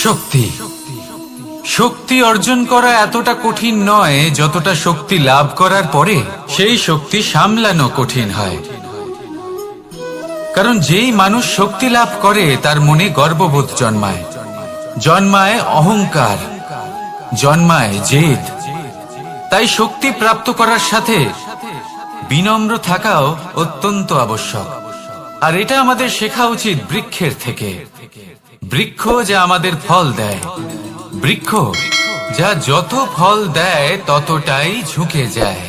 শক্তি শক্তি অর্জন করা এতটা কঠিন নয় যতটা শক্তি লাভ করার পরে সেই শক্তি সামলানো কঠিন হয়। কারণ যেই মানুষ শক্তি লাভ করে তার মনে গর্ববোধ জন্মায়, জন্মায় অহংকার, জন্মায় জেদ। তাই শক্তি প্রাপ্ত করার সাথে বিনম্র থাকাও অত্যন্ত আবশ্যক। আর এটা আমাদের শেখা উচিত বৃক্ষের থেকে। বৃক্ষ যা আমাদের ফল দেয়, বৃক্ষ যা যত ফল দেয় ততটাই ঝুঁকে যায়।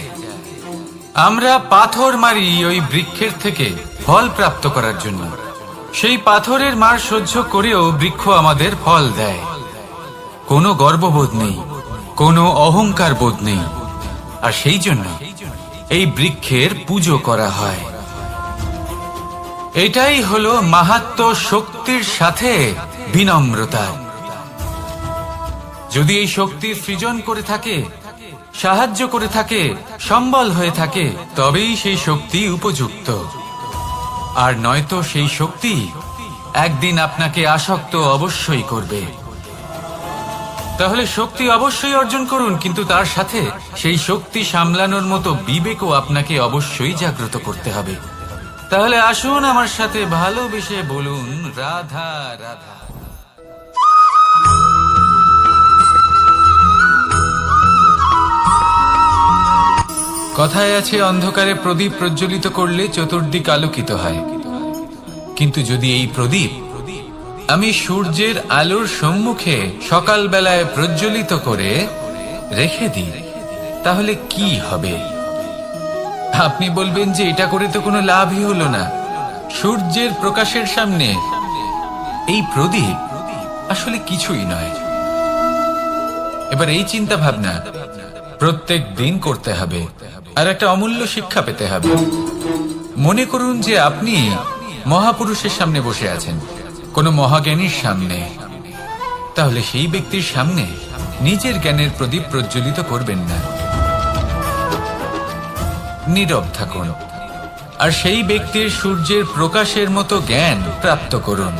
আমরা পাথর মারি ওই বৃক্ষের থেকে ফল প্রাপ্ত করার জন্য। সেই পাথরের মার সহ্য করেও বৃক্ষ আমাদের ফল দেয়। কোনো গর্ববোধ নেই, কোনো অহংকার বোধ নেই। আর সেই জন্য এই বৃক্ষের পুজো করা হয়। এটাই হলো মাহাত্ম্য শক্তির সাথে বিনম্রতা। যদি এই শক্তি সৃজন করে থাকে, সাহায্য করে থাকে, সম্বল হয়ে থাকে, তবেই সেই শক্তি উপযুক্ত। আর নয়তো সেই শক্তি একদিন আপনাকে আসক্ত অবশ্যই করবে। তাহলে শক্তি অবশ্যই অর্জন করুন, কিন্তু তার সাথে সেই শক্তি সামলানোর মতো বিবেকও আপনাকে অবশ্যই জাগ্রত করতে হবে। তাহলে আসুন আমার সাথে ভালোবেসে বলুন, রাধা রাধা। কথায় আছে, অন্ধকারে প্রদীপ প্রজ্বলিত করলে চতুর্দিক আলোকিত হয়। কিন্তু যদি এই প্রদীপ আমি সূর্যের আলোর সম্মুখে সকালবেলায় প্রজ্বলিত করে রেখে দিই, তাহলে কি হবে? আপনি বলবেন যে এটা করে তো কোনো লাভই হলো না। সূর্যের প্রকাশের সামনে এই প্রদীপ আসলে কিছুই নয়। এবার এই চিন্তা ভাবনা প্রত্যেক দিন করতে হবে, আর একটা অমূল্য শিক্ষা পেতে হবে। মনে করুন যে আপনি মহাপুরুষের সামনে বসে আছেন, কোনো মহাজ্ঞানীর সামনে। তাহলে সেই ব্যক্তির সামনে নিজের জ্ঞানের প্রদীপ প্রজ্বলিত করবেন না, নীরব থাকুন। আর সেই ব্যক্তির সূর্যের প্রকাশের মতো জ্ঞান প্রাপ্ত করুন।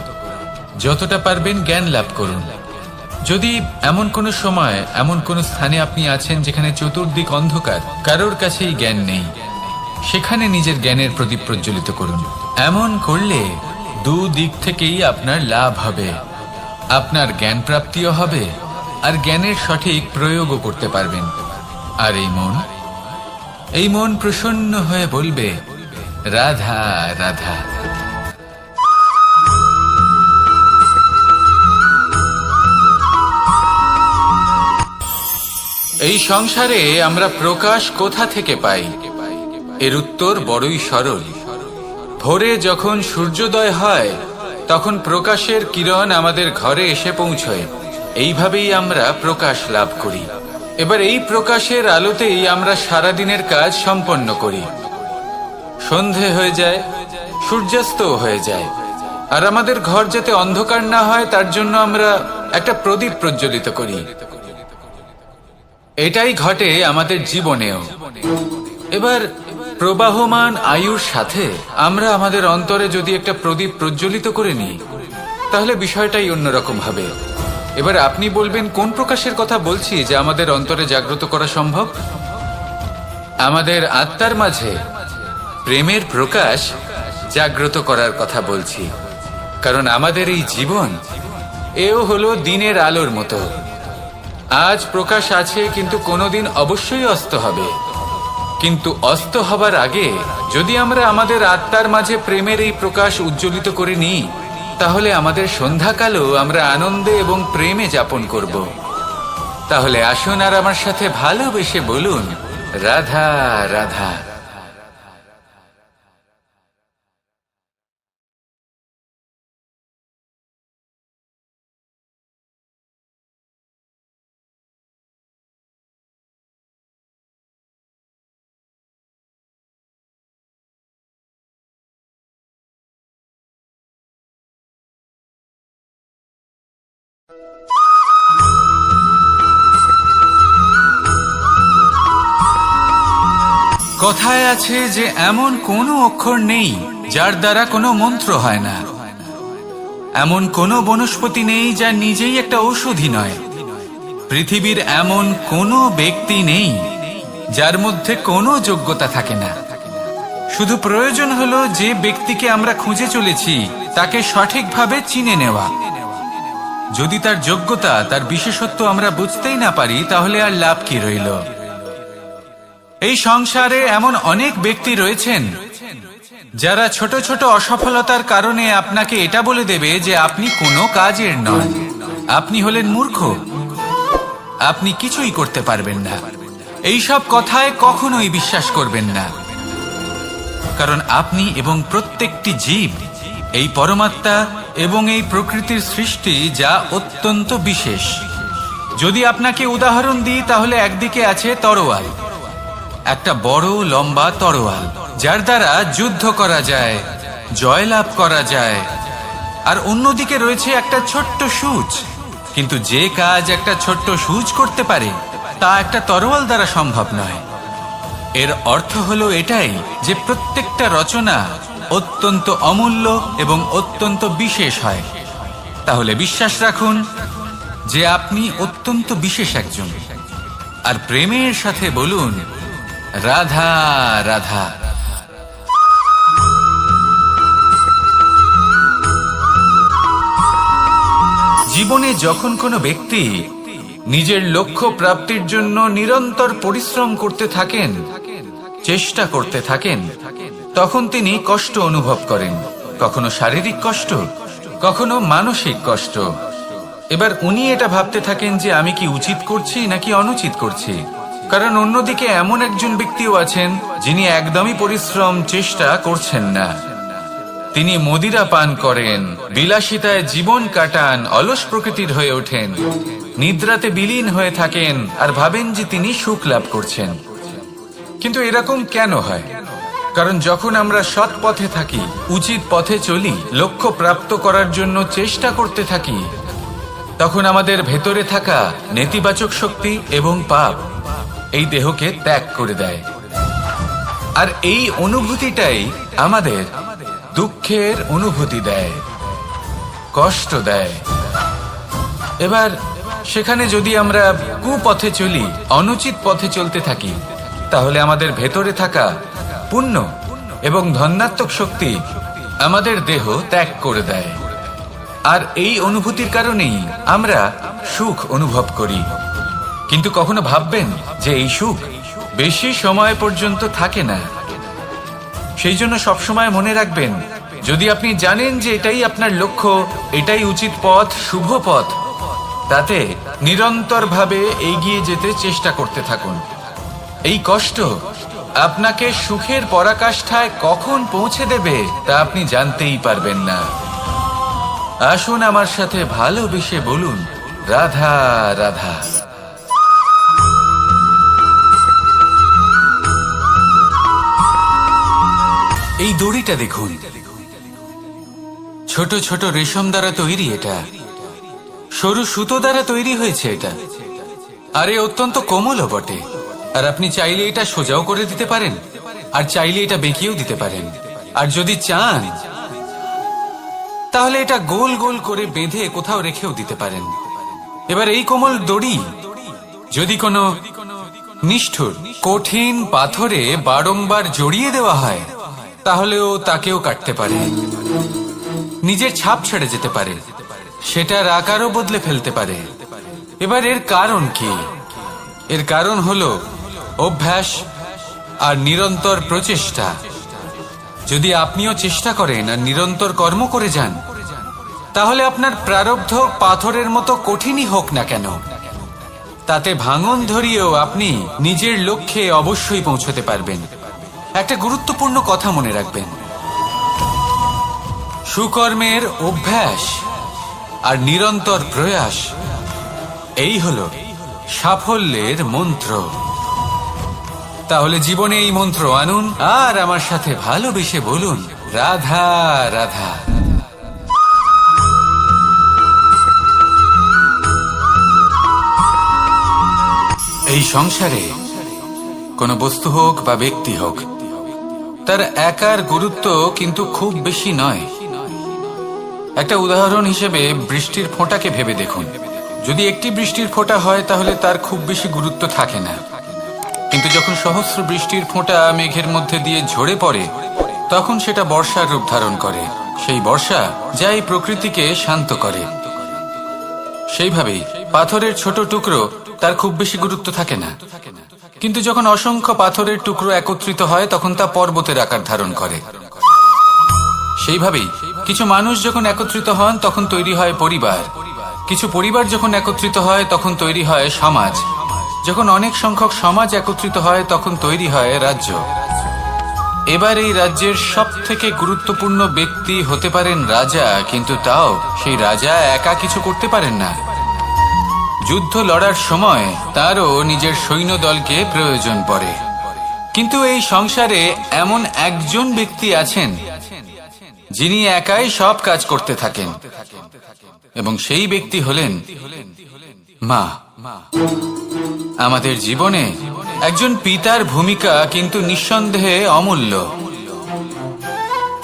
যতটা পারবেন জ্ঞান লাভ করুন। যদি এমন কোনো সময়, এমন কোনো স্থানে আপনি আছেন যেখানে চতুর্দিক অন্ধকার, কারোর কাছেই জ্ঞান নেই, সেখানে নিজের জ্ঞানের প্রদীপ প্রজ্বলিত করুন। এমন করলে দুদিক থেকেই আপনার লাভ হবে। আপনার জ্ঞান প্রাপ্তিও হবে, আর জ্ঞানের সঠিক প্রয়োগও করতে পারবেন। আর এই মন প্রসন্ন হয়ে বলবে, রাধা রাধা। এই সংসারে আমরা প্রকাশ কোথা থেকে পাই? এর উত্তর বড়ই সরল। ভোরে যখন সূর্যোদয় হয় তখন প্রকাশের কিরণ আমাদের ঘরে এসে পৌঁছয়। এইভাবেই আমরা প্রকাশ লাভ করি। এবার এই প্রকাশের আলোতেই আমরা সারাদিনের কাজ সম্পন্ন করি। সন্ধে হয়ে যায়, সূর্যাস্ত হয়ে যায়। আর আমাদের ঘর যাতে অন্ধকার না হয় তার জন্য আমরা একটা প্রদীপ প্রজ্বলিত করি। এটাই ঘটে আমাদের জীবনেও। এবার প্রবাহমান আয়ুর সাথে আমরা আমাদের অন্তরে যদি একটা প্রদীপ প্রজ্বলিত করে নিই, তাহলে বিষয়টাই অন্যরকম হবে। এবার আপনি বলবেন, কোন প্রকাশের কথা বলছি যা আমাদের অন্তরে জাগ্রত করা সম্ভব? আমাদের আত্মার মাঝে প্রেমের প্রকাশ জাগ্রত করার কথা বলছি। কারণ আমাদের এই জীবন এও হলো দিনের আলোর মতো। আজ প্রকাশ আছে, কিন্তু কোনোদিন অবশ্যই অস্ত হবে। কিন্তু অস্ত হবার আগে যদি আমরা আমাদের আত্মার মাঝে প্রেমের এই প্রকাশ উজ্জ্বলিত করে নিই, তাহলে আমাদের সন্ধ্যাকালও আমরা আনন্দে এবং প্রেমে যাপন করব। তাহলে আসুন আর আমার সাথে ভালোবেসে বলুন, রাধা রাধা। কথায় আছে যে এমন কোনো অক্ষর নেই যার দ্বারা কোনো মন্ত্র হয় না। এমন কোনো বনস্পতি নেই যা নিজেই একটা ঔষধি নয়। পৃথিবীর এমন কোনো ব্যক্তি নেই যার মধ্যে কোনো যোগ্যতা থাকে না। শুধু প্রয়োজন হলো যে ব্যক্তিকে আমরা খুঁজে চলেছি তাকে সঠিকভাবে চিনে নেওয়া। যদি তার যোগ্যতা, তার বিশেষত্ব আমরা বুঝতেই না পারি, তাহলে আর লাভ কি রইল? এই সংসারে এমন অনেক ব্যক্তি রয়েছেন যারা ছোট ছোট অসফলতার কারণে আপনাকে এটা বলে দেবে যে আপনি কোনো কাজের নন, আপনি হলেন মূর্খ, আপনি কিছুই করতে পারবেন না। এইসব কথায় কখনোই বিশ্বাস করবেন না, কারণ আপনি এবং প্রত্যেকটি জীব এই পরমাত্মা এবং এই প্রকৃতির সৃষ্টি, যা অত্যন্ত বিশেষ। যদি আপনাকে উদাহরণ দিই তাহলে একদিকে আছে তরোয়াল, একটা বড় লম্বা তরোয়াল যার দ্বারা যুদ্ধ করা যায়, জয়লাভ করা যায়। আর অন্যদিকে রয়েছে একটা ছোট্ট সূচ, কিন্তু যে কাজ একটা ছোট্ট সূচ করতে পারে তা একটা তরোয়াল দ্বারা সম্ভব নয়। এর অর্থ হলো এটাই যে প্রত্যেকটা রচনা অত্যন্ত অমূল্য এবং অত্যন্ত বিশেষ হয়। তাহলে বিশ্বাস রাখুন যে আপনি অত্যন্ত বিশেষ একজন, আর প্রেমের সাথে বলুন রাধা রাধা। জীবনে যখন কোনো ব্যক্তি নিজের লক্ষ্য প্রাপ্তির জন্য নিরন্তর পরিশ্রম করতে থাকেন, চেষ্টা করতে থাকেন, তখন তিনি কষ্ট অনুভব করেন, কখনো শারীরিক কষ্ট, কখনো মানসিক কষ্ট। এবার উনি এটা ভাবতে থাকেন যে আমি কি উচিত করছি নাকি অনুচিত করছি, কারণ অন্যদিকে এমন একজন ব্যক্তিও আছেন যিনি একদমই পরিশ্রম, চেষ্টা করছেন না। তিনি মদিরা পান করেন, বিলাসিতায় জীবন কাটান, অলস প্রকৃতির হয়ে ওঠেন, নিদ্রাতে বিলীন হয়ে থাকেন আর ভাবেন যে তিনি সুখ লাভ করছেন। কিন্তু এরকম কেন হয়? কারণ যখন আমরা সৎ পথে থাকি, উচিত পথে চলি, লক্ষ্য প্রাপ্ত করার জন্য চেষ্টা করতে থাকি, তখন আমাদের ভেতরে থাকা নেতিবাচক শক্তি এবং পাপ এই দেহকে ত্যাগ করে দেয়। আর এই অনুভূতিটাই আমাদের দুঃখের অনুভূতি দেয়, কষ্ট দেয়। এবার সেখানে যদি আমরা কুপথে চলি, অনুচিত পথে চলতে থাকি, তাহলে আমাদের ভেতরে থাকা পুণ্য এবং ধনাত্মক শক্তি আমাদের দেহ ত্যাগ করে দেয়। আর এই অনুভূতির কারণেই আমরা সুখ অনুভব করি। কিন্তু কখনো ভাববেন যে এই সুখ বেশি সময় পর্যন্ত থাকে না। সেই জন্য সবসময় মনে রাখবেন, যদি আপনি জানেন যে এটাই আপনার লক্ষ্য, এটাই উচিত পথ, শুভ পথ, তাতে নিরন্তরভাবে এগিয়ে যেতে চেষ্টা করতে থাকুন। এই কষ্ট আপনাকে সুখের পরাকাষ্ঠায় কখন পৌঁছে দেবে তা আপনি জানতেই পারবেন না। আসুন আমার সাথে ভালোবেসে বলুন রাধা রাধা। এই দড়িটা দেখুন, ছোট ছোট রেশম দ্বারা তৈরি, এটা সরু সুতো দ্বারা তৈরি হয়েছে এটা, আরে অত্যন্ত কোমলও বটে। আর আপনি চাইলে এটা সোজাও করে দিতে পারেন, আর চাইলে এটা বেঁকিয়েও দিতে পারেন, আর যদি চান তাহলে এটা গোল গোল করে বেঁধে কোথাও রেখেও দিতে পারেন। এবার এই কোমল দড়ি যদি কোনো নিষ্ঠুর কঠিন পাথরে বারংবার জড়িয়ে দেওয়া হয়, তাহলেও তাকেও কাটতে পারে, নিজের ছাপ ছেড়ে যেতে পারে, সেটার আকারও বদলে ফেলতে পারে। এবার এর কারণ কি? এর কারণ হলো অভ্যাস আর নিরন্তর প্রচেষ্টা। যদি আপনিও চেষ্টা করেন আর নিরন্তর কর্ম করে যান, তাহলে আপনার প্রারব্ধ পাথরের মতো কঠিনই হোক না কেন, তাতে ভাঙন ধরিয়েও আপনি নিজের লক্ষ্যে অবশ্যই পৌঁছতে পারবেন। একটা গুরুত্বপূর্ণ কথা মনে রাখবেন, সুকর্মের অভ্যাস আর নিরন্তর প্রয়াস, এই হলো সাফল্যের মন্ত্র। তাহলে জীবনে এই মন্ত্র আনুন আর আমার সাথে ভালোবেসে বলুন রাধা রাধা। এই সংসারে কোনো বস্তু হোক বা ব্যক্তি হোক, তার একার গুরুত্ব কিন্তু খুব বেশি নয়। একটা উদাহরণ হিসেবে বৃষ্টির ফোঁটাকে ভেবে দেখুন। যদি একটি বৃষ্টির ফোঁটা হয় তাহলে তার খুব বেশি গুরুত্ব থাকে না, কিন্তু যখন সহস্র বৃষ্টির ফোঁটা মেঘের মধ্যে দিয়ে ঝরে পড়ে তখন সেটা বর্ষার রূপ ধারণ করে। সেই বর্ষা যা এই প্রকৃতিকে শান্ত করে। সেইভাবেই পাথরের ছোট টুকরো, তার খুব বেশি গুরুত্ব থাকে না, কিন্তু যখন অসংখ্য পাথরের টুকরো একত্রিত হয় তখন তা পর্বতের আকার ধারণ করে। সেইভাবেই কিছু মানুষ যখন একত্রিত হন তখন তৈরি হয় পরিবার, কিছু পরিবার যখন একত্রিত হয় তখন তৈরি হয় সমাজ, যখন অনেক সংখ্যক সমাজ একত্রিত হয় তখন তৈরি হয় রাজ্য। এবার এই রাজ্যের সব থেকে গুরুত্বপূর্ণ ব্যক্তি হতে পারেন রাজা, কিন্তু তাও সেই রাজা একা কিছু করতে পারেন না। যুদ্ধ লড়ার সময় তারও নিজের সৈন্যদলকে প্রয়োজন পড়ে। কিন্তু এই সংসারে এমন একজন ব্যক্তি আছেন যিনি একাই সব কাজ করতে থাকেন, এবং সেই ব্যক্তি হলেন মা। আমাদের জীবনে একজন পিতার ভূমিকা কিন্তু নিঃসন্দেহে অমূল্য,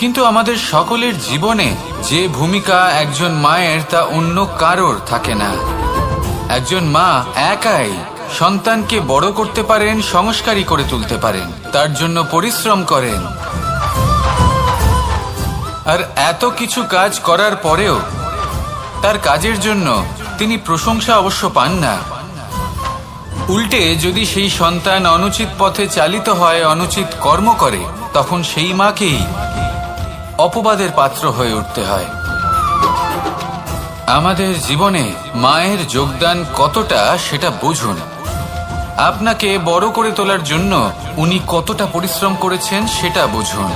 কিন্তু আমাদের সকলের জীবনে যে ভূমিকা একজন মায়ের তা অন্য কারোর থাকে না। একজন মা একাই সন্তানকে বড় করতে পারেন, সংস্কারী করে তুলতে পারেন, তার জন্য পরিশ্রম করেন। আর এত কিছু কাজ করার পরেও তার কাজের জন্য তিনি প্রশংসা অবশ্য পান না। উল্টে যদি সেই সন্তান অনুচিত পথে চালিত হয়, অনুচিত কর্ম করে, তখন সেই মাকেই অপবাদের পাত্র হয়ে উঠতে হয়। আমাদের জীবনে মায়ের যোগদান কতটা সেটা বুঝুন। আপনাকে বড় করে তোলার জন্য উনি কতটা পরিশ্রম করেছেন সেটা বুঝুন।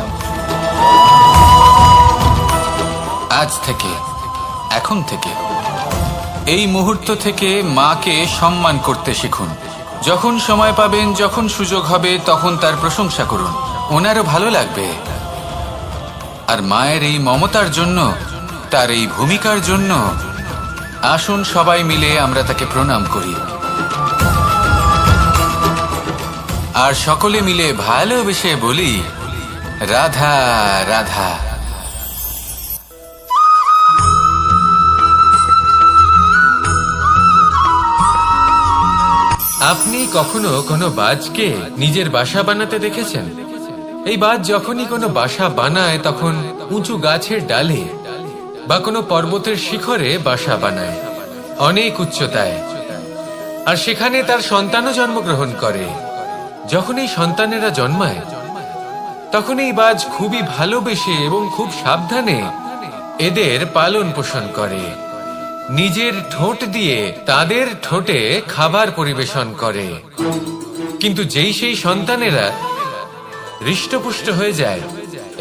আজ থেকে, এখন থেকে, এই মুহূর্ত থেকে মাকে সম্মান করতে শিখুন। যখন সময় পাবেন, যখন সুযোগ হবে, তখন তার প্রশংসা করুন, ওনারও ভালো লাগবে। আর মায়ের এই মমতার জন্য, তার এই ভূমিকার জন্য আসুন সবাই মিলে আমরা তাকে প্রণাম করি, আর সকলে মিলে ভালোবেসে বলি, রাধা রাধা। আপনি কখনো কোনো বাজকে নিজের বাসা বানাতে দেখেছেন? এই বাজ যখনই কোনো বাসা বানায় তখন উঁচু গাছের ডালে বা কোনো পর্বতের শিখরে বাসা বানায়, অনেক উচ্চতায়, আর সেখানে তার সন্তানও জন্মগ্রহণ করে। যখন এই সন্তানেরা জন্মায় তখন এই বাজ খুবই ভালোবেসে এবং খুব সাবধানে এদের পালন পোষণ করে, নিজের ঠোঁট দিয়ে তাদের ঠোঁটে খাবার পরিবেশন করে। কিন্তু যেই সেই সন্তানেরা হৃষ্টপুষ্ট হয়ে যায়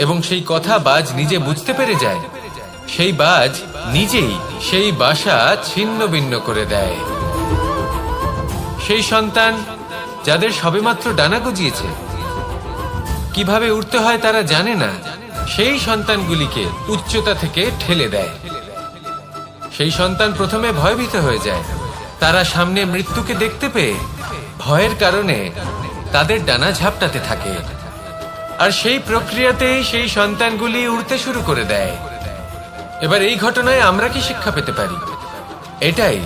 এবং সেই কথা বাজ নিজে বুঝতে পেরে যায়, সেই বাজ নিজেই সেই বাসা ছিন্ন ভিন্ন করে দেয়। সেই সন্তান যাদের সবেমাত্র ডানা গজিয়েছে, কিভাবে উঠতে হয় তারা জানে না, সেই সন্তানগুলিকে উচ্চতা থেকে ঠেলে দেয়। সেই সন্তান প্রথমে ভয়ভীত হয়ে যায়, তারা সামনে মৃত্যুকে দেখতে পেয়ে ভয়ের কারণে তাদের ডানা ঝাপটাতে থাকে, আর সেই প্রক্রিয়াতেই সেই সন্তানগুলি উড়তে শুরু করে দেয়। এবার এই ঘটনায় আমরা কি শিক্ষা পেতে পারি? এটাই,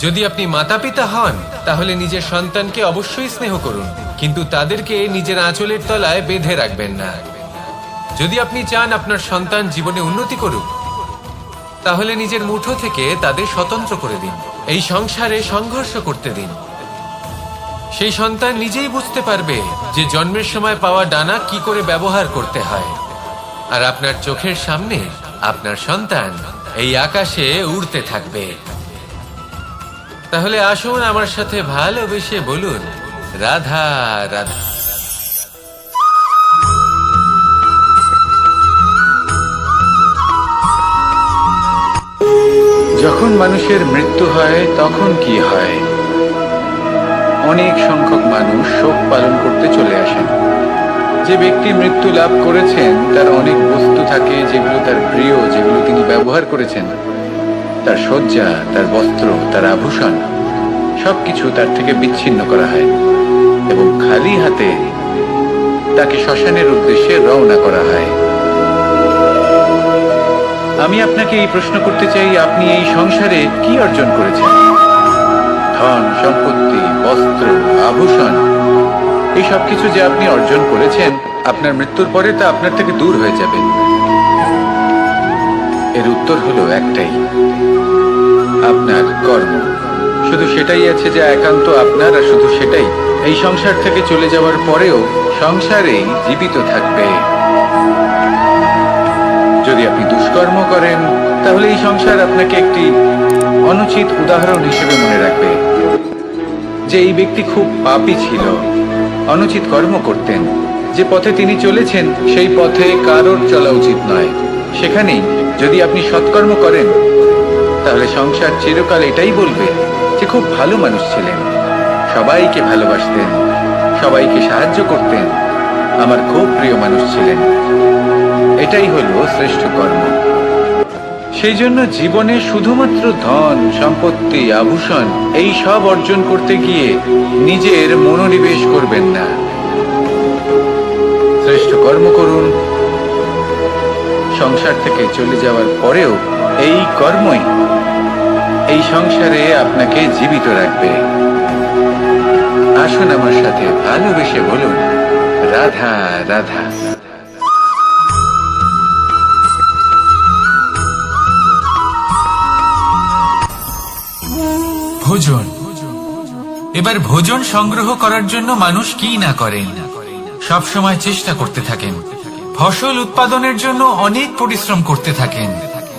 যদি আপনি মাতা পিতা হন তাহলে নিজের সন্তানকে অবশ্যই স্নেহ করুন, কিন্তু তাদেরকে নিজের আঁচলের তলায় বেঁধে রাখবেন না। যদি আপনি চান আপনার সন্তান জীবনে উন্নতি করুক, তাহলে নিজের মুঠো থেকে তাদের স্বতন্ত্র করে দিন, এই সংসারে সংঘর্ষ করতে দিন। সেই সন্তান নিজেই বুঝতে পারবে যে জন্মের সময় পাওয়া ডানা কি করে ব্যবহার করতে হয়। আর আপনার চোখের সামনে আপনার সন্তান এই আকাশে উড়তে থাকবে। তাহলে আসুন আমার সাথে ভালোবেসে বলুন, রাধা রাধা। যখন মানুষের মৃত্যু হয় তখন কি হয়? অনেক সংখ্যক মানুষ শোক পালন করতে চলে আসেন। যে ব্যক্তি মৃত্যু লাভ করেছেন তার অনেক বস্তু থাকে যেগুলো তার প্রিয়, যেগুলো তিনি ব্যবহার করেছেন, তার শয্যা, তার বস্ত্র, তার আভূষণ, সবকিছু তার থেকে বিচ্ছিন্ন করা হয় এবং খালি হাতে তাকে শ্মশানের উদ্দেশ্যে রওনা করা হয়। আমি আপনাকে এই প্রশ্ন করতে চাই, আপনি এই সংসারে কি অর্জন করেছেন? ধন সম্পত্তি, বস্ত্র, আভূষণ, এই সব কিছু যে আপনি অর্জন করেছেন, আপনার মৃত্যুর পরে তা আপনার থেকে দূর হয়ে যাবে। এর উত্তর হলো একটাই, আপনার কর্ম। শুধু সেটাই আছে যা একান্ত আপনার, আর শুধু সেটাই এই সংসার থেকে চলে যাওয়ার পরেও সংসারেই জীবিত থাকবে। যদি আপনি দুষ্কর্ম করেন, তাহলে এই সংসার আপনাকে একটি অনুচিত উদাহরণ হিসেবে মনে রাখবে যে এই ব্যক্তি খুব পাপী ছিল, অনুচিত কর্ম করতেন। যে পথে তিনি চলেছেন সেই পথে কারোর চলা উচিত নয়। সেখানেই যদি আপনি সৎকর্ম করেন, তাহলে সংসার চিরকাল এটাই বলবে যে খুব ভালো মানুষ ছিলেন, সবাইকে ভালোবাসতেন, সবাইকে সাহায্য করতেন, আমার খুব প্রিয় মানুষ ছিলেন। এটাই হলো শ্রেষ্ঠ কর্ম। সেই জন্য জীবনে শুধুমাত্র ধন সম্পত্তি, আভূষণ, এই সব অর্জন করতে গিয়ে নিজের মনোনিবেশ করবেন না। শ্রেষ্ঠ কর্ম করুন। সংসার থেকে চলে যাওয়ার পরেও এই কর্মই এই সংসারে আপনাকে জীবিত রাখবে। আসুন আমার সাথে ভালোবেসে বলুন, রাধা রাধা। ভোজন। এবার ভোজন সংগ্রহ করার জন্য মানুষ কি না করেন, সব সময় চেষ্টা করতে থাকেন। ফসল উৎপাদনের জন্য অনেক পরিশ্রম করতে থাকেন,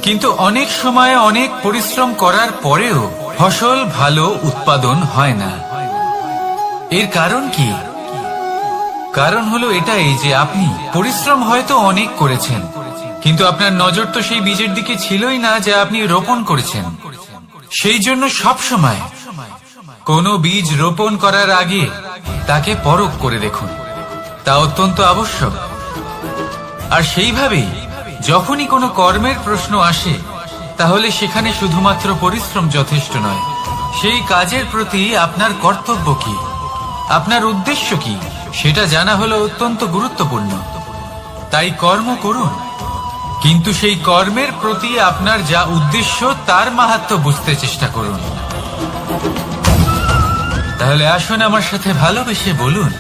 কিন্তু অনেক সময় অনেক পরিশ্রম করার পরেও ফসল ভালো উৎপাদন হয় না। এর কারণ কি? কারণ হলো এটাই যে আপনি পরিশ্রম হয়তো অনেক করেছেন, কিন্তু আপনার নজর তো সেই বীজের দিকে ছিলই না যা আপনি রোপণ করেছেন। সেই জন্য সব সময় কোনো বীজ রোপণ করার আগে তাকে পরখ করে দেখুন, তা অত্যন্ত আবশ্যক। আর সেইভাবেই যখনই কোনো কর্মের প্রশ্ন আসে, তাহলে সেখানে শুধুমাত্র পরিশ্রম যথেষ্ট নয়। সেই কাজের প্রতি আপনার কর্তব্য কি, আপনার উদ্দেশ্য কি, সেটা জানা হলো অত্যন্ত গুরুত্বপূর্ণ। তাই কর্ম করুন, কিন্তু সেই কর্মের প্রতি আপনার যা উদ্দেশ্য তার মাহাত্ম্য বুঝতে চেষ্টা করুন। তাহলে আসুন আমার সাথে ভালোবেসে বলুন,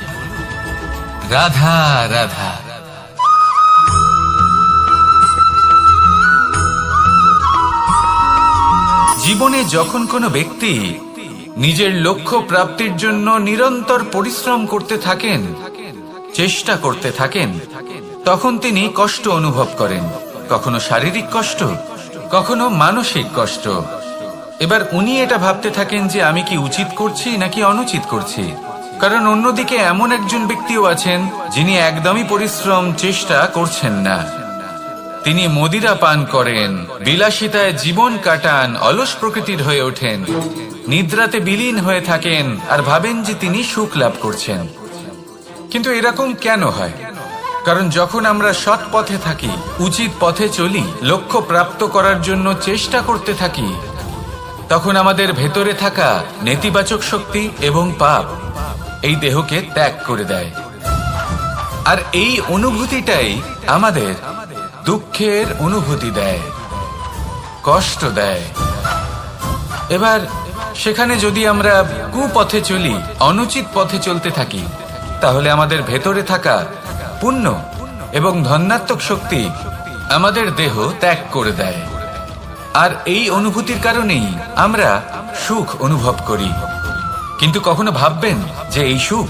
রাধা রাধা। জীবনে যখন কোনো ব্যক্তি নিজের লক্ষ্য প্রাপ্তির জন্য নিরন্তর পরিশ্রম করতে থাকেন, চেষ্টা করতে থাকেন, তখন তিনি কষ্ট অনুভব করেন, কখনো শারীরিক কষ্ট, কখনো মানসিক কষ্ট। এবার উনি এটা ভাবতে থাকেন যে আমি কি উচিত করছি নাকি অনুচিত করছি। কারণ অন্যদিকে এমন একজন ব্যক্তিও আছেন যিনি একদমই পরিশ্রম চেষ্টা করছেন না। তিনি মদিরা পান করেন, বিলাসিতায় জীবন কাটান, অলস প্রকৃতির হয়ে ওঠেন, নিদ্রাতে বিলীন হয়ে থাকেন আর ভাবেন যে তিনি সুখ লাভ করছেন। কিন্তু এরকম কেন হয়? কারণ যখন আমরা সৎ পথে থাকি, উচিত পথে চলি, লক্ষ্য প্রাপ্ত করার জন্য চেষ্টা করতে থাকি, তখন আমাদের ভেতরে থাকা নেতিবাচক শক্তি এবং পাপ এই দেহকে ত্যাগ করে দেয়। আর এই অনুভূতিটাই আমাদের দুঃখের অনুভূতি দেয়, কষ্ট দেয়। এবার সেখানে যদি আমরা কুপথে চলি, অনুচিত পথে চলতে থাকি, তাহলে আমাদের ভেতরে থাকা পুণ্য এবং ধনাত্মক শক্তি আমাদের দেহ ত্যাগ করে দেয়। আর এই অনুভূতির কারণেই আমরা সুখ অনুভব করি। কিন্তু কখনো ভাববেন যে এই সুখ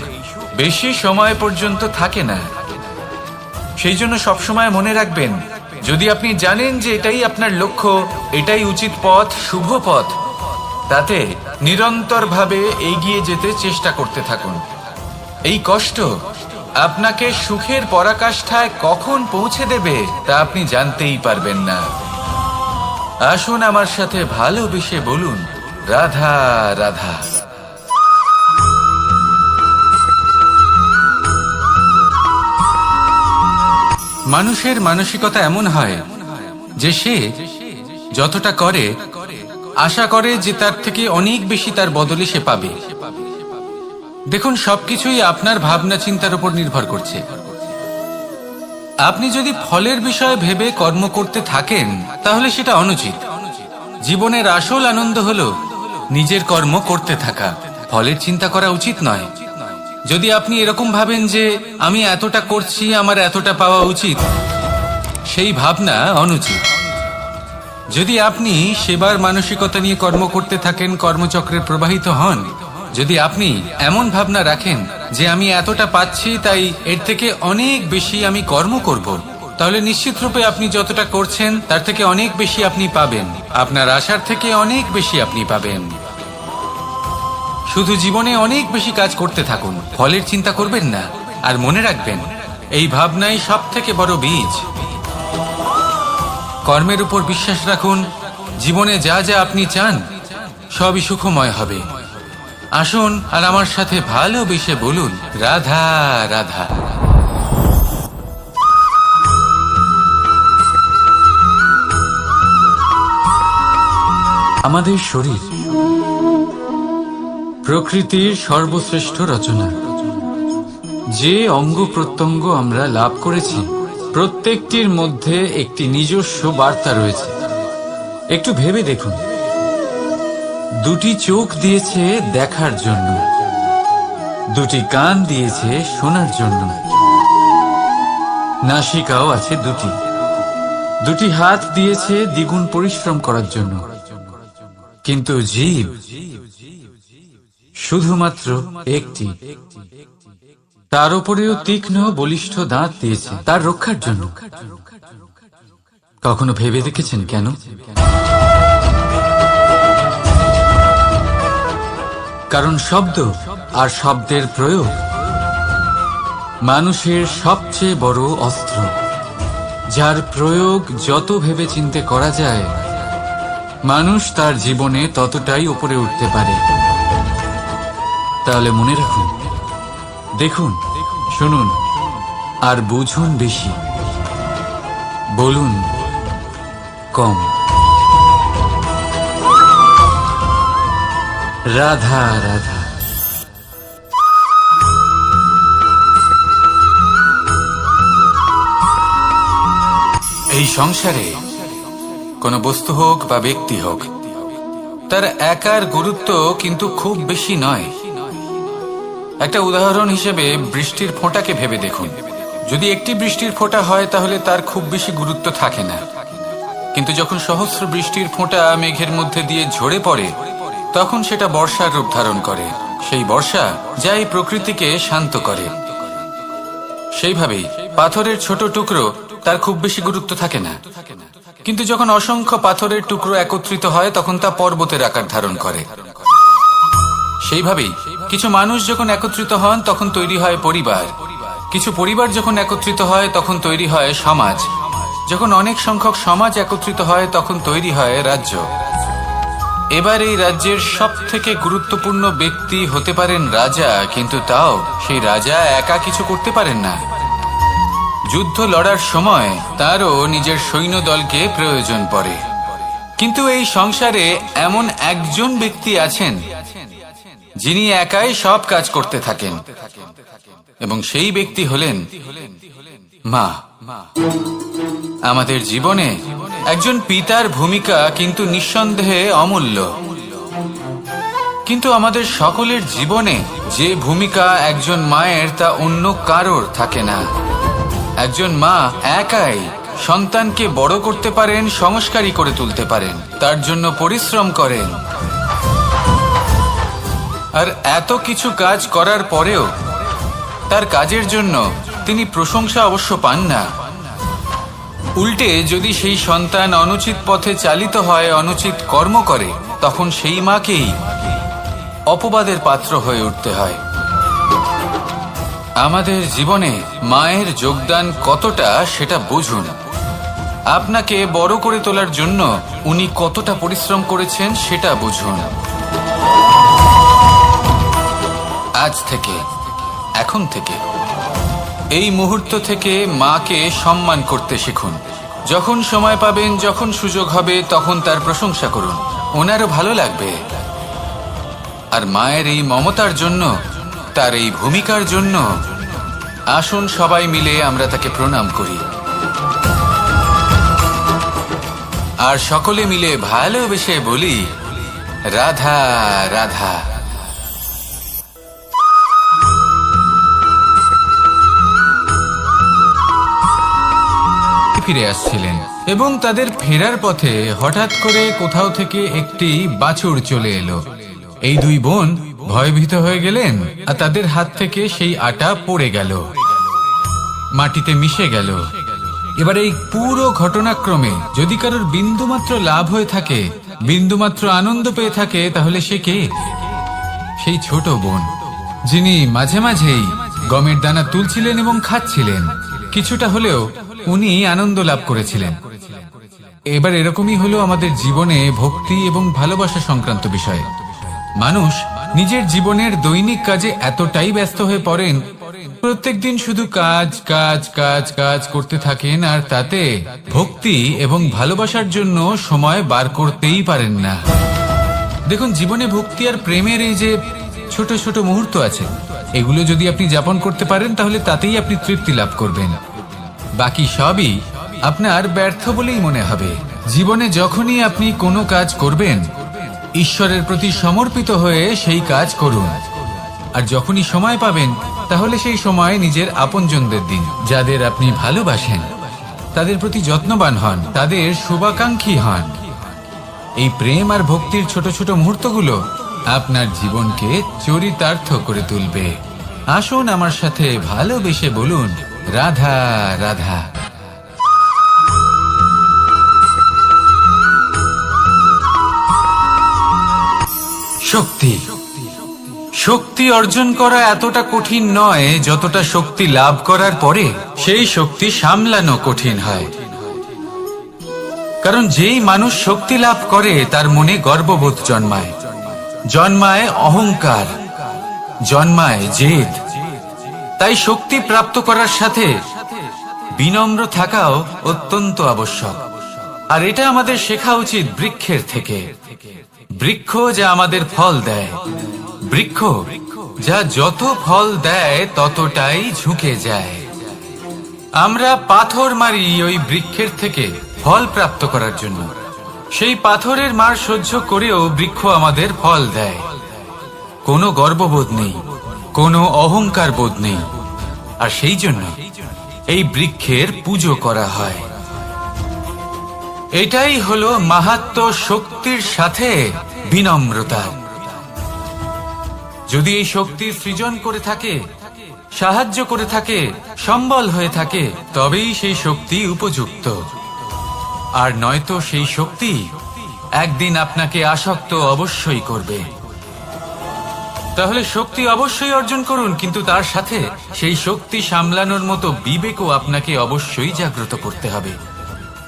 বেশি সময় পর্যন্ত থাকে না। সেই জন্য সবসময় মনে রাখবেন, যদি আপনি জানেন যে এটাই আপনার লক্ষ্য, এটাই উচিত পথ, শুভ পথ, তাতে নিরন্তরভাবে এগিয়ে যেতে চেষ্টা করতে থাকুন। এই কষ্ট আপনাকে সুখের পরাকাষ্ঠায় কখন পৌঁছে দেবে তা আপনি জানতেই পারবেন না। আসুন আমার সাথে ভালোবেসে বলুন, রাধা রাধা। মানুষের মানসিকতা এমন হয় যে সে যতটা করে আশা করে যে তার থেকে অনেক বেশি তার বদলে সে পাবে। দেখুন, সবকিছুই আপনার ভাবনা চিন্তার উপর নির্ভর করছে। আপনি যদি ফলের বিষয়ে ভেবে কর্ম করতে থাকেন তাহলে সেটা অনুচিত। জীবনের আসল আনন্দ হলো নিজের কর্ম করতে থাকা, ফলের চিন্তা করা উচিত নয়। যদি আপনি এরকম ভাবেন যে আমি এতটা করছি, আমার এতটা পাওয়া উচিত, সেই ভাবনা অনুচিত। যদি আপনি সেবার মানসিকতা নিয়ে কর্ম করতে থাকেন, কর্মচক্রে প্রবাহিত হন, যদি আপনি এমন ভাবনা রাখেন যে আমি এতটা পাচ্ছি তাই এর থেকে অনেক বেশি আমি কর্ম করব, তাহলে নিশ্চিত রূপে আপনি যতটা করছেন তার থেকে অনেক বেশি আপনি পাবেন, আপনার আশার থেকে অনেক বেশি আপনি পাবেন। শুধু জীবনে অনেক বেশি কাজ করতে থাকুন, ফলের চিন্তা করবেন না। আর মনে রাখবেন, এই ভাবনাই সব থেকে বড় বীজ। কর্মের উপর বিশ্বাস রাখুন, জীবনে যা যা আপনি চান সবই সুখময় হবে। আসুন আর আমার সাথে ভালোবেসে বলুন, রাধা রাধা। আমাদের শরীর প্রকৃতির সর্বশ্রেষ্ঠ রচনা। যে অঙ্গ প্রত্যঙ্গ আমরা লাভ করেছি প্রত্যেকটির মধ্যে একটি নিজস্ব বার্তা রয়েছে। একটু ভেবে দেখুন, দুটি চোখ দিয়েছে দেখার জন্য, দুটি কান দিয়েছে শোনার জন্য, নাসিকাও আছে দুটি, দুটি হাত দিয়েছে দ্বিগুণ পরিশ্রম করার জন্য। কিন্তু জীব শুধুমাত্র একটি, তার উপরেও তীক্ষ্ণ বলিষ্ঠ দাঁত দিয়েছে তার রক্ষার জন্য। কখনো ভেবে দেখেছেন কেন? কারণ শব্দ আর শব্দের প্রয়োগ মানুষের সবচেয়ে বড় অস্ত্র, যার প্রয়োগ যত ভেবে চিন্তে করা যায় মানুষ তার জীবনে ততটাই উপরে উঠতে পারে। তাহলে মনে রাখুন, দেখুন, শুনুন আর বুঝুন বেশি, বলুন কম। রাধা রাধা। এই সংসারে কোনো বস্তু হোক বা ব্যক্তি হোক, তার একার গুরুত্ব কিন্তু খুব বেশি নয়। একটা উদাহরণ হিসেবে বৃষ্টির ফোঁটাকে ভেবে দেখুন। যদি একটি বৃষ্টির ফোঁটা হয় তাহলে তার খুব বেশি গুরুত্ব থাকে না, কিন্তু যখন সহস্র বৃষ্টির ফোঁটা মেঘের মধ্যে দিয়ে ঝরে পড়ে তখন সেটা বর্ষার রূপ ধারণ করে। সেই বর্ষা যা এই প্রকৃতিকে শান্ত করে। সেইভাবেই পাথরের ছোট টুকরো, তার খুব বেশি গুরুত্ব থাকে না, কিন্তু যখন অসংখ্য পাথরের টুকরো একত্রিত হয় তখন তা পর্বতের আকার ধারণ করে। সেইভাবেই কিছু মানুষ যখন একত্রিত হন তখন তৈরি হয় পরিবার, কিছু পরিবার যখন একত্রিত হয় তখন তৈরি হয় সমাজ, যখন অনেক সংখ্যক সমাজ একত্রিত হয় তখন তৈরি হয় রাজ্য। এবার এই রাজ্যের সব থেকে গুরুত্বপূর্ণ ব্যক্তি হতে পারেন রাজা, কিন্তু তাও সেই রাজা একা কিছু করতে পারেন না। যুদ্ধ লড়ার সময় তারও নিজের সৈন্যদলকে প্রয়োজন পড়ে। কিন্তু এই সংসারে এমন একজন ব্যক্তি আছেন যিনি একাই সব কাজ করতে থাকেন, এবং সেই ব্যক্তি হলেন মা। আমাদের জীবনে একজন পিতার ভূমিকা কিন্তু নিঃসন্দেহে অমূল্য, কিন্তু আমাদের সকলের জীবনে যে ভূমিকা একজন মায়ের তা অন্য কারোর থাকে না। একজন মা একাই সন্তানকে বড় করতে পারেন, সংস্কারী করে তুলতে পারেন, তার জন্য পরিশ্রম করেন। আর এত কিছু কাজ করার পরেও তার কাজের জন্য তিনি প্রশংসা অবশ্য পান না। উল্টে যদি সেই সন্তান অনুচিত পথে চালিত হয়, অনুচিত কর্ম করে, তখন সেই মাকেই অপবাদের পাত্র হয়ে উঠতে হয়। আমাদের জীবনে মায়ের যোগদান কতটা সেটা বুঝুন। আপনাকে বড় করে তোলার জন্য উনি কতটা পরিশ্রম করেছেন সেটা বুঝুন। আজ থেকে, এখন থেকে, এই মুহূর্ত থেকে মাকে সম্মান করতে শিখুন। যখন সময় পাবেন, যখন সুযোগ হবে, তখন তার প্রশংসা করুন, ওনারও ভালো লাগবে। আর মায়ের এই মমতার জন্য, তার এই ভূমিকার জন্য আসুন সবাই মিলে আমরা তাকে প্রণাম করি আর সকলে মিলে ভালোবেসে বলি, রাধা রাধা। ফিরে আসছিলেন এবং তাদের ফেরার পথে হঠাৎ করে কোথাও থেকে একটি বাছুর চলে এলো। এই দুই বোন ভয়ভীত হয়ে গেলেন আর তাদের হাত থেকে সেই আটা পড়ে গেল, মাটিতে মিশে গেল। এবার এই পুরো ঘটনাক্রমে যদি কারোর বিন্দুমাত্র লাভ হয়ে থাকে, বিন্দুমাত্র আনন্দ পেয়ে থাকে, তাহলে সে কে? সেই ছোট বোন, যিনি মাঝে মাঝেই গমের দানা তুলছিলেন এবং খাচ্ছিলেন। কিছুটা হলেও উনি আনন্দ লাভ করেছিলেন। এবার এরকমই হলো আমাদের জীবনে ভক্তি এবং ভালোবাসা সংক্রান্ত বিষয়ে। মানুষ নিজের জীবনের দৈনিক কাজে এতটাই ব্যস্ত হয়ে পড়েন, প্রত্যেকদিন শুধু কাজ কাজ কাজ কাজ করতে থাকেন আর তাতে ভক্তি এবং ভালোবাসার জন্য সময় বার করতেই পারেন না। দেখুন, জীবনে ভক্তি আর প্রেমের এই যে ছোট ছোট মুহূর্ত আছে, এগুলো যদি আপনি যাপন করতে পারেন তাহলে তাতেই আপনি তৃপ্তি লাভ করবেন। বাকি সবই আপনার ব্যর্থ বলেই মনে হবে। জীবনে যখনই আপনি কোনো কাজ করবেন, ঈশ্বরের প্রতি সমর্পিত হয়ে সেই কাজ করুন। আর যখনই সময় পাবেন, তাহলে সেই সময় নিজের আপনজনদের দিন। যাদের আপনি ভালোবাসেন তাদের প্রতি যত্নবান হন, তাদের শুভাকাঙ্ক্ষী হন। এই প্রেম আর ভক্তির ছোট ছোট মুহূর্তগুলো আপনার জীবনকে চরিতার্থ করে তুলবে। আসুন আমার সাথে ভালোবেসে বলুন, রাধা রাধা। শক্তি শক্তি অর্জন করা এতটা কঠিন নয় যতটা শক্তি লাভ করার পরে সেই শক্তি সামলানো কঠিন হয়। কারণ যেই মানুষ শক্তি লাভ করে তার মনে গর্ববোধ জন্মায়, জন্মায় অহংকার, জন্মায় জেদ। তাই শক্তি প্রাপ্ত করার সাথে বিনম্র থাকাও অত্যন্ত আবশ্যক। আর এটা আমাদের শেখা উচিত বৃক্ষের থেকে। বৃক্ষ যা আমাদের ফল দেয়, বৃক্ষ যা যত ফল দেয় ততটাই ঝুঁকে যায়। আমরা পাথর মারি ওই বৃক্ষের থেকে ফল প্রাপ্ত করার জন্য। সেই পাথরের মার সহ্য করেও বৃক্ষ আমাদের ফল দেয়। কোনো গর্ববোধ নেই, কোনো অহংকার বোধ নেই। আর সেই জন্য এই বৃক্ষের পুজো করা হয়। এটাই হলো মাহাত্ম্য শক্তির সাথে বিনম্রতা। যদি এই শক্তি সৃজন করে থাকে, সাহায্য করে থাকে, সম্বল হয়ে থাকে, তবেই সেই শক্তি উপযুক্ত। আর নয়তো সেই শক্তি একদিন আপনাকে আসক্ত অবশ্যই করবে। তাহলে শক্তি অবশ্যই অর্জন করুন, কিন্তু তার সাথে সেই শক্তি সামলানোর মতো বিবেকও আপনাকে অবশ্যই জাগ্রত করতে হবে।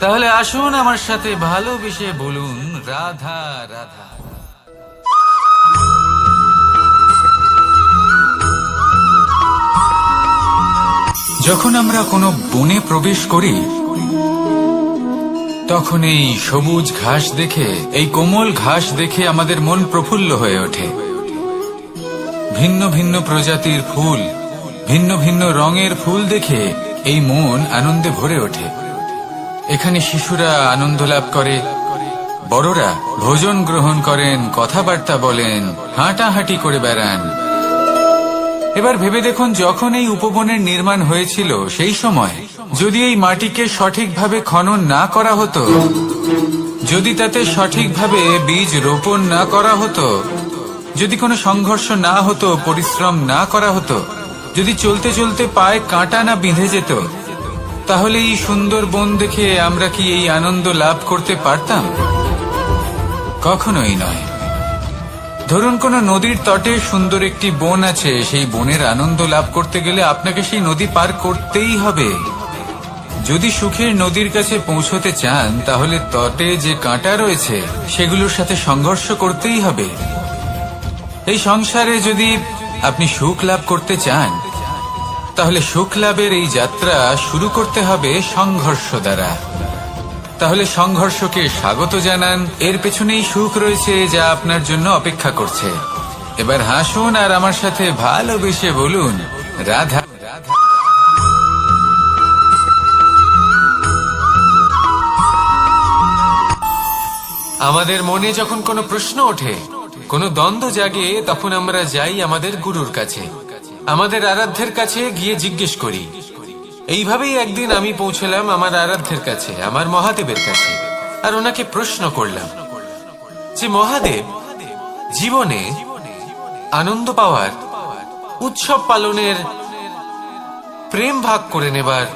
তাহলে আসুন আমার সাথে ভালোবেসে বলুন, রাধা রাধা। যখন আমরা কোনো বনে প্রবেশ করি, তখন এই সবুজ ঘাস দেখে, এই কোমল ঘাস দেখে আমাদের মন প্রফুল্ল হয়ে ওঠে। ভিন্ন ভিন্ন প্রজাতির ফুল, ভিন্ন ভিন্ন রঙের ফুল দেখে এই মন আনন্দে ভরে ওঠে। এখানে শিশুরা আনন্দ লাভ করে, বড়রা ভোজন গ্রহণ করেন, কথাবার্তা বলেন, হাঁটাহাঁটি করে বেড়ান। এবার ভেবে দেখুন, যখন এই উপবনের নির্মাণ হয়েছিল সেই সময় যদি এই মাটিকে সঠিকভাবে খনন না করা হতো, যদি তাতে সঠিকভাবে বীজ রোপণ না করা হতো, যদি কোনো সংঘর্ষ না হতো, পরিশ্রম না করা হতো, যদি চলতে চলতে পায়ে কাঁটা না বিঁধে যেত, তাহলে এই সুন্দর বন দেখে আমরা কি এই আনন্দ লাভ করতে পারতাম? কখনোই নয়। ধরুন কোনো নদীর তটে সুন্দর একটি বন আছে, সেই বনের আনন্দ লাভ করতে গেলে আপনাকে সেই নদী পার করতেই হবে। যদি সুখের নদীর কাছে পৌঁছতে চান, তাহলে তটে যে কাঁটা রয়েছে সেগুলোর সাথে সংঘর্ষ করতেই হবে। এই সংসারে যদি আপনি সুখ লাভ করতে চান, তাহলে সুখ লাভের এই যাত্রা শুরু করতে হবে সংঘর্ষ দ্বারা। তাহলে সংঘর্ষকে স্বাগত জানান, এর পেছনেই সুখ রয়েছে যা আপনার জন্য অপেক্ষা করছে। এবার হাসুন আর আমার সাথে ভালোবেসে বলুন, রাধা রাধা। আমাদের মনে যখন কোনো প্রশ্ন ওঠে, কোনো দ্বন্দ্ব জাগে, তখন আমরা যাই আমাদের গুরুর কাছে, আমাদের আরাধ্যের কাছে গিয়ে জিজ্ঞেস করি। এইভাবেই একদিন আমি পৌঁছলাম আমার আরাধ্যের কাছে, আমার মহাদেবের কাছে, আর ওনাকে প্রশ্ন করলাম যে মহাদেব, জীবনে আনন্দ পাওয়ার, উৎসব পালনের, প্রেম ভাগ করে নেবার,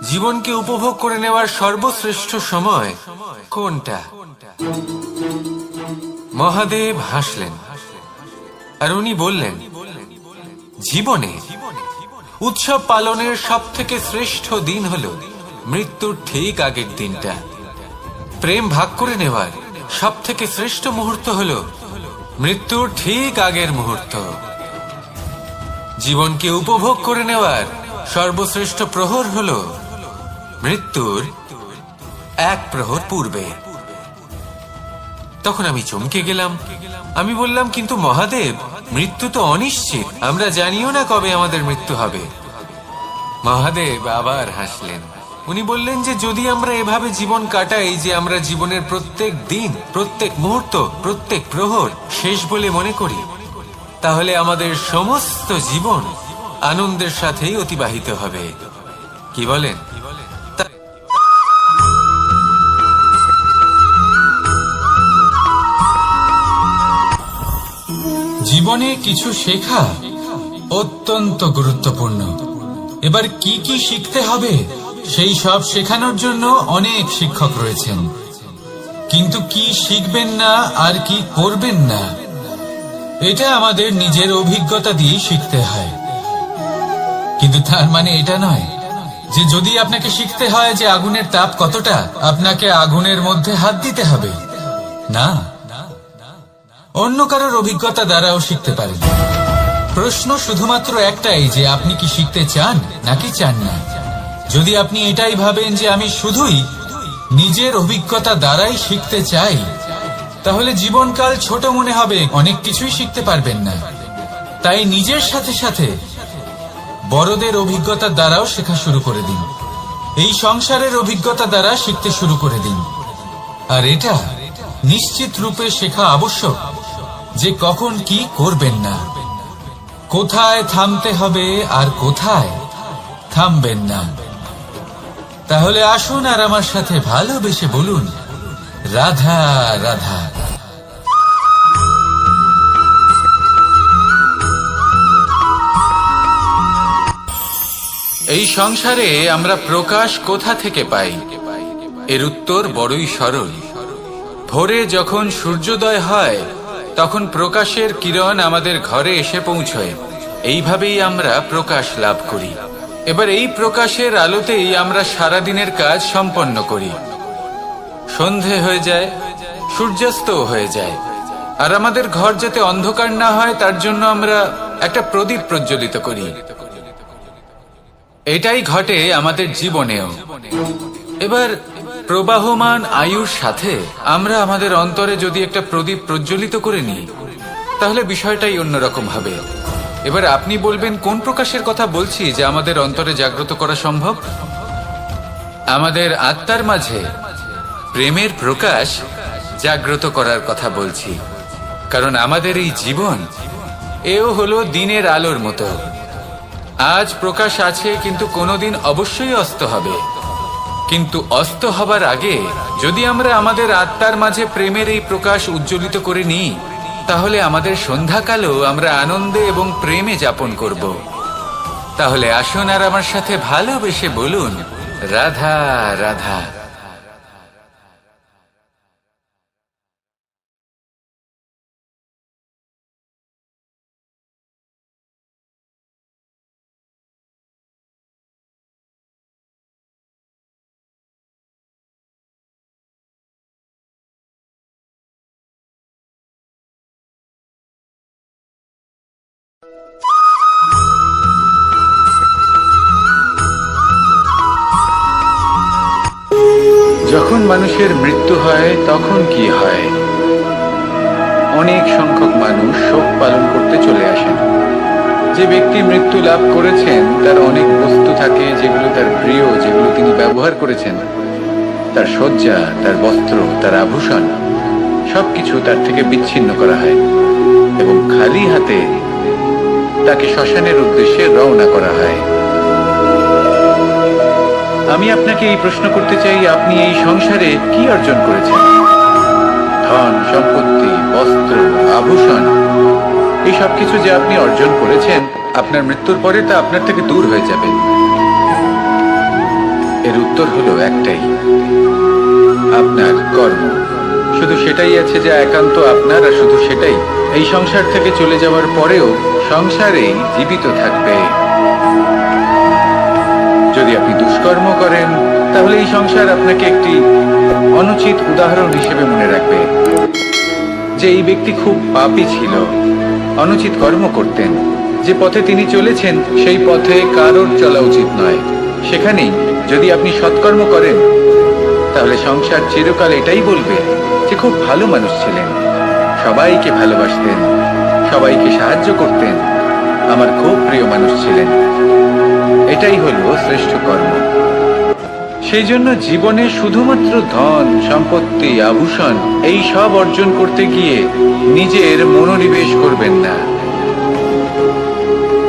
জীবনকে উপভোগ করে নেওয়ার সর্বশ্রেষ্ঠ সময় কোনটা? মহাদেব হাসলেন আর উনি বললেন, জীবনে উৎসব পালনের সব থেকে শ্রেষ্ঠ দিন হলো মৃত্যুর ঠিক আগের দিনটা। প্রেম ভাগ করে নেওয়ার সব থেকে শ্রেষ্ঠ মুহূর্ত হলো মৃত্যুর ঠিক আগের মুহূর্ত। জীবনকে উপভোগ করে নেওয়ার সর্বশ্রেষ্ঠ প্রহর হলো মৃত্যুর এক প্রহর পূর্বে। তখন আমি চমকে গেলাম। আমি বললাম, কিন্তু মহাদেব, মৃত্যু তো অনিশ্চিত, আমরা জানিও না কবে আমাদের মৃত্যু হবে। মহাদেব আবার হাসলেন। উনি বললেন যে যদি আমরা এভাবে জীবন কাটাই যে আমরা জীবনের প্রত্যেক দিন, প্রত্যেক মুহূর্ত, প্রত্যেক প্রহর শেষ বলে মনে করি, তাহলে আমাদের সমস্ত জীবন আনন্দের সাথেই অতিবাহিত হবে। কি বলেন? জীবনে কিছু শেখা অত্যন্ত গুরুত্বপূর্ণ। এবার কি কি শিখতে হবে সেই সব শেখানোর জন্য অনেক শিক্ষক রয়েছেন, কিন্তু কি শিখবেন না আর কি করবেন না এটা আমাদের নিজের অভিজ্ঞতা দিয়ে শিখতে হয়। কিন্তু তার মানে এটা নয় যে যদি আপনাকে শিখতে হয় যে আগুনের তাপ কতটা, আপনাকে আগুনের মধ্যে হাত দিতে হবে। না, অন্য কারোর অভিজ্ঞতা দ্বারাও শিখতে পারেন। প্রশ্ন শুধুমাত্র একটাই যে আপনি কি শিখতে চান নাকি চান না। যদি আপনি এটাই ভাবেন যে আমি শুধুই নিজের অভিজ্ঞতা দ্বারাই শিখতে চাই, তাহলে জীবনকাল ছোট মনে হবে, অনেক কিছুই শিখতে পারবেন না। তাই নিজের সাথে সাথে বড়দের অভিজ্ঞতা দ্বারাও শেখা শুরু করে দিন। এই সংসারের অভিজ্ঞতা দ্বারা শিখতে শুরু করে দিন। আর এটা নিশ্চিত রূপে শেখা আবশ্যক যে কখন কি করবেন না, কোথায় থামতে হবে আর কোথায় থামবেন না। তাহলে আসুন আর আমার সাথে ভালোবেসে বলুন, রাধা রাধা। এই সংসারে আমরা প্রকাশ কোথা থেকে পাই? এর উত্তর বড়ই সরল। ভোরে যখন সূর্যোদয় হয় তখন প্রকাশের কিরণ আমাদের ঘরে এসে পৌঁছয়। এইভাবেই আমরা প্রকাশ লাভ করি। এবার এই প্রকাশের আলোতেই আমরা সারাদিনের কাজ সম্পন্ন করি। সন্ধে হয়ে যায়, সূর্যাস্তও হয়ে যায়, আর আমাদের ঘর যাতে অন্ধকার না হয় তার জন্য আমরা একটা প্রদীপ প্রজ্বলিত করি। এটাই ঘটে আমাদের জীবনেও। এবার প্রবাহমান আয়ুর সাথে আমরা আমাদের অন্তরে যদি একটা প্রদীপ প্রজ্বলিত করে নিই, তাহলে বিষয়টাই অন্যরকম হবে। এবার আপনি বলবেন, কোন প্রকাশের কথা বলছি যা আমাদের অন্তরে জাগ্রত করা সম্ভব? আমাদের আত্মার মাঝে প্রেমের প্রকাশ জাগ্রত করার কথা বলছি। কারণ আমাদের এই জীবন এও হলো দিনের আলোর মতো। আজ প্রকাশ আছে, কিন্তু কোনোদিন অবশ্যই অস্ত হবে। কিন্তু অস্ত হবার আগে যদি আমরা আমাদের আত্মার মাঝে প্রেমের এই প্রকাশ উজ্জ্বলিত করে নিই, তাহলে আমাদের সন্ধ্যাকালও আমরা আনন্দে এবং প্রেমে যাপন করব। তাহলে আসুন আর আমার সাথে ভালোবেসে বলুন, রাধা রাধা। যখন মানুষের মৃত্যু হয় তখন কি হয়? অনেক সংখ্যক মানুষ শোক পালন করতে চলে আসেন। যে ব্যক্তি মৃত্যু লাভ করেছেন তার অনেক বস্তু থাকে যেগুলো তার প্রিয়, যেগুলো তিনি ব্যবহার করেছেন। তার শয্যা, তার বস্ত্র, তার আভূষণ সবকিছু তার থেকে বিচ্ছিন্ন করা হয় এবং খালি হাতে তাকে শ্মশানের উদ্দেশ্যে রওনা করা হয়। আমি আপনাকে এই প্রশ্ন করতে চাই, আপনি এই সংসারে কি অর্জন করেছেন? ধন সম্পত্তি, বস্ত্র, আভূষণ, এই সবকিছু যে আপনি অর্জন করেছেন, আপনার মৃত্যুর পরে তা আপনার থেকে দূর হয়ে যাবে। এর উত্তর হলো একটাই, আপনার কর্ম। শুধু সেটাই আছে যা একান্ত আপনার, আর শুধু সেটাই এই সংসার থেকে চলে যাওয়ার পরেও সংসারেই জীবিত থাকবে। যদি আপনি দুষ্কর্ম করেন, তাহলে এই সংসার আপনাকে একটি অনুচিত উদাহরণ হিসেবে মনে রাখবে যে এই ব্যক্তি খুব পাপী ছিল, অনুচিত কর্ম করতেন। যে পথে তিনি চলেছেন সেই পথে কারোর চলা উচিত নয়। সেখানেই যদি আপনি সৎকর্ম করেন, তাহলে সংসার চিরকাল এটাই বলবে যে খুব ভালো মানুষ ছিলেন, সবাইকে ভালোবাসতেন, সবাইকে সাহায্য করতেন, আমার খুব প্রিয় মানুষ ছিলেন। এটাই হলো শ্রেষ্ঠ কর্ম। সেই জন্য জীবনে শুধুমাত্র ধন সম্পত্তি, আভূষণ এই সব অর্জন করতে গিয়ে নিজের মনোনিবেশ করবেন না।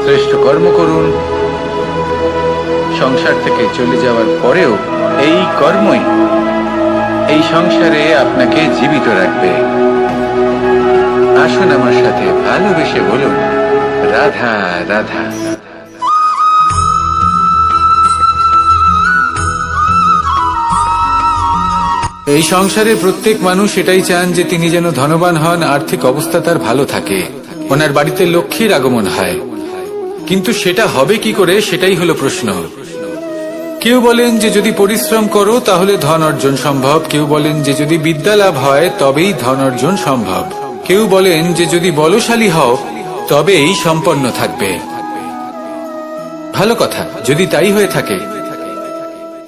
শ্রেষ্ঠ কর্ম করুন। সংসার থেকে চলে যাওয়ার পরেও এই কর্মই এই সংসারে আপনাকে জীবিত রাখবে। আসুন আমার সাথে ভালোবেসে বলুন, রাধা রাধা। এই সংসারে প্রত্যেক মানুষ এটাই চান যে তিনি যেন ধনবান হন, আর্থিক অবস্থা তার ভালো থাকে, ওনার বাড়িতে লক্ষ্মীর আগমন হয়। কিন্তু সেটা হবে কি করে, সেটাই হলো প্রশ্ন। কেউ বলেন যে যদি পরিশ্রম করো তাহলে ধন অর্জন সম্ভব, কেউ বলেন যে যদি বিদ্যা লাভ হয় তবেই ধন অর্জন সম্ভব, কেউ বলেন যে যদি বলশালী হও তবেই সম্পন্ন থাকবে। ভালো কথা, যদি তাই হয়ে থাকে,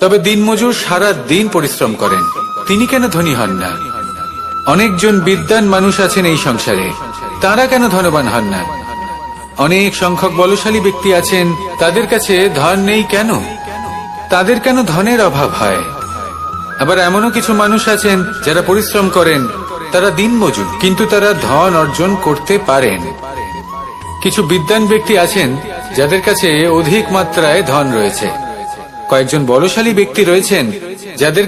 তবে দিনমজুর সারা দিন পরিশ্রম করেন, তিনি কেন ধনী হন না? অনেকজন বিদ্বান মানুষ আছেন এই সংসারে, তারা কেন ধনবান হন না? অনেক সংখ্যক বলশালী ব্যক্তি আছেন, তাদের কাছে ধন নেই কেন? তাদের কেন ধনের অভাব হয়? আবার এমনও কিছু মানুষ আছেন যারা পরিশ্রম করেন, তারা দিনমজুর, কিন্তু তারা ধন অর্জন করতে পারেন। কিছু বিদ্বান ব্যক্তি আছেন যাদের কাছে অধিক মাত্রায় ধন রয়েছে, কয়েকজন বলশালী ব্যক্তি রয়েছেন যাদের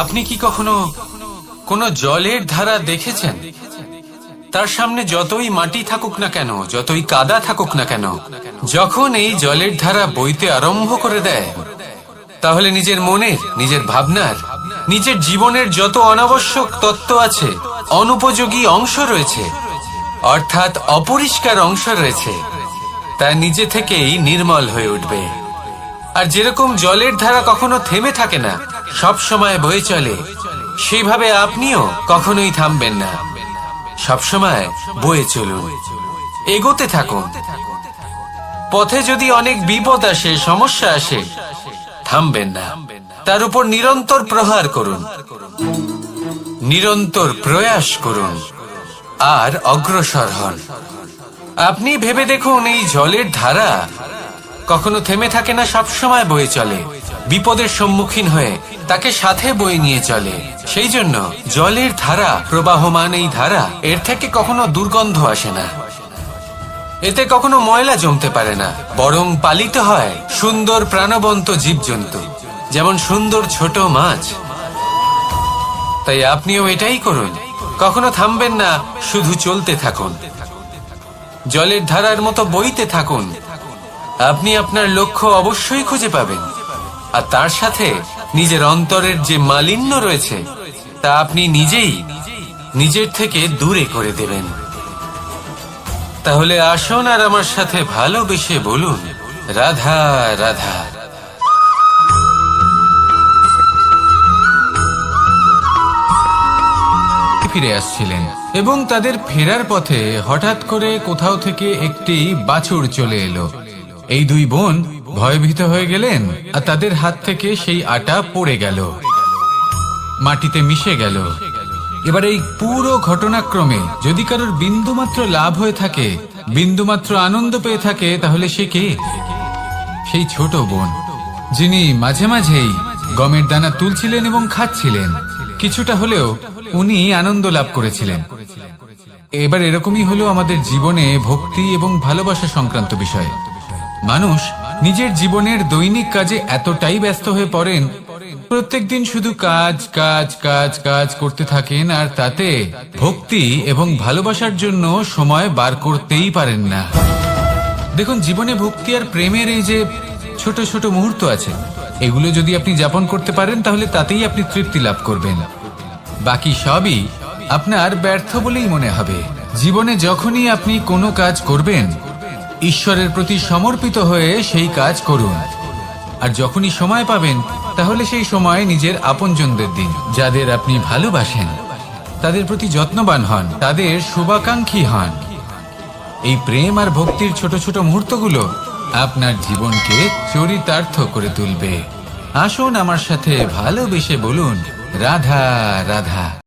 আপনি কি কখনো কোনো জলের ধারা দেখেছেন? তার সামনে যতই মাটি থাকুক না কেন, যতই কাদা থাকুক না কেন, যখন এই জলের ধারা বইতে আরম্ভ করে দেয়, তাহলে নিজের মনের, নিজের ভাবনার, নিজের জীবনের যত অনাবশ্যক তত্ত্ব আছে, অনুপযোগী অংশ রয়েছে, অর্থাৎ অপরিষ্কার অংশ রয়েছে, তা নিজে থেকেই নির্মল হয়ে উঠবে। আর যেরকম জলের ধারা কখনো থেমে থাকে না, সব সময় বয়ে চলে, সেইভাবে আপনিও কখনোই থামবেন না, সবসময় বয়ে চলুন, এগোতে থাকুন। পথে যদি অনেক বিপদ আসে, সমস্যা আসে, থামবেন না, তার উপর নিরন্তর প্রহার করুন, নিরন্তর প্রয়াস করুন আর অগ্রসর হন। আপনি ভেবে দেখুন, এই জলের ধারা কখনো থেমে থাকে না, সবসময় বয়ে চলে, বিপদের সম্মুখীন হয়ে তাকে সাথে বয়ে নিয়ে চলে। সেই জন্য জলের ধারা, প্রবাহমান এই ধারা, এর থেকে কখনো দুর্গন্ধ আসে না, এতে কখনো ময়লা জমতে পারে না, বরং পালিত হয় সুন্দর প্রাণবন্ত জীবজন্তু, যেমন সুন্দর ছোট মাছ। তাই আপনিও এটাই করুন, কখনো থামবেন না, শুধু চলতে থাকুন, জলের ধারার মতো বইতে থাকুন। আপনি আপনার লক্ষ্য অবশ্যই খুঁজে পাবেন, আর তার সাথে নিজের অন্তরের যে মালিন্য রয়েছে তা আপনি নিজেই নিজের থেকে দূরে করে দেবেন। তাহলে আসুন আর আমার সাথে ভালোবেসে বলুন, রাধা রাধা। ফিরে আসছিলেন এবং তাদের ফেরার পথে হঠাৎ করে কোথাও থেকে একটি বাছুর চলে এলো। এই দুই বোন ভয়ভীত হয়ে গেলেন, আর তাদের হাত থেকে সেই আটা পড়ে গেল, মাটিতে মিশে গেল। এবার এই পুরো ঘটনাক্রমে যদি কারোর বিন্দুমাত্র লাভ হয়ে থাকে, বিন্দুমাত্র আনন্দ পেয়ে থাকে, তাহলে সে কে? সেই ছোট বোন, যিনি মাঝে মাঝেই গমের দানা তুলছিলেন এবং খাচ্ছিলেন। কিছুটা হলেও উনি আনন্দ লাভ করেছিলেন। এবার এরকমই হলো আমাদের জীবনে ভক্তি এবং ভালোবাসা সংক্রান্ত বিষয়ে। মানুষ নিজের জীবনের দৈনিক কাজে এতটাই ব্যস্ত হয়ে পড়েন, প্রত্যেকদিন শুধু কাজ কাজ কাজ কাজ করতে থাকেন, আর তাতে ভক্তি এবং ভালোবাসার জন্য সময় বার করতেই পারেন না। দেখুন, জীবনে ভক্তি আর প্রেমের এই যে ছোট ছোট মুহূর্ত আছে, এগুলো যদি আপনি যাপন করতে পারেন তাহলে তাতেই আপনি তৃপ্তি লাভ করবেন। বাকি সবই আপনার ব্যর্থ বলেই মনে হবে। জীবনে যখনই আপনি কোনো কাজ করবেন, ঈশ্বরের প্রতি সমর্পিত হয়ে সেই কাজ করুন। আর যখনই সময় পাবেন, তাহলে সেই সময় নিজের আপনজনদের দিন। যাদের আপনি ভালোবাসেন তাদের প্রতি যত্নবান হন, তাদের শুভাকাঙ্ক্ষী হন। এই প্রেম আর ভক্তির ছোট ছোট মুহূর্তগুলো আপনার জীবনকে চরিতার্থ করে তুলবে। আসুন আমার সাথে ভালোবেসে বলুন, রাধা রাধা।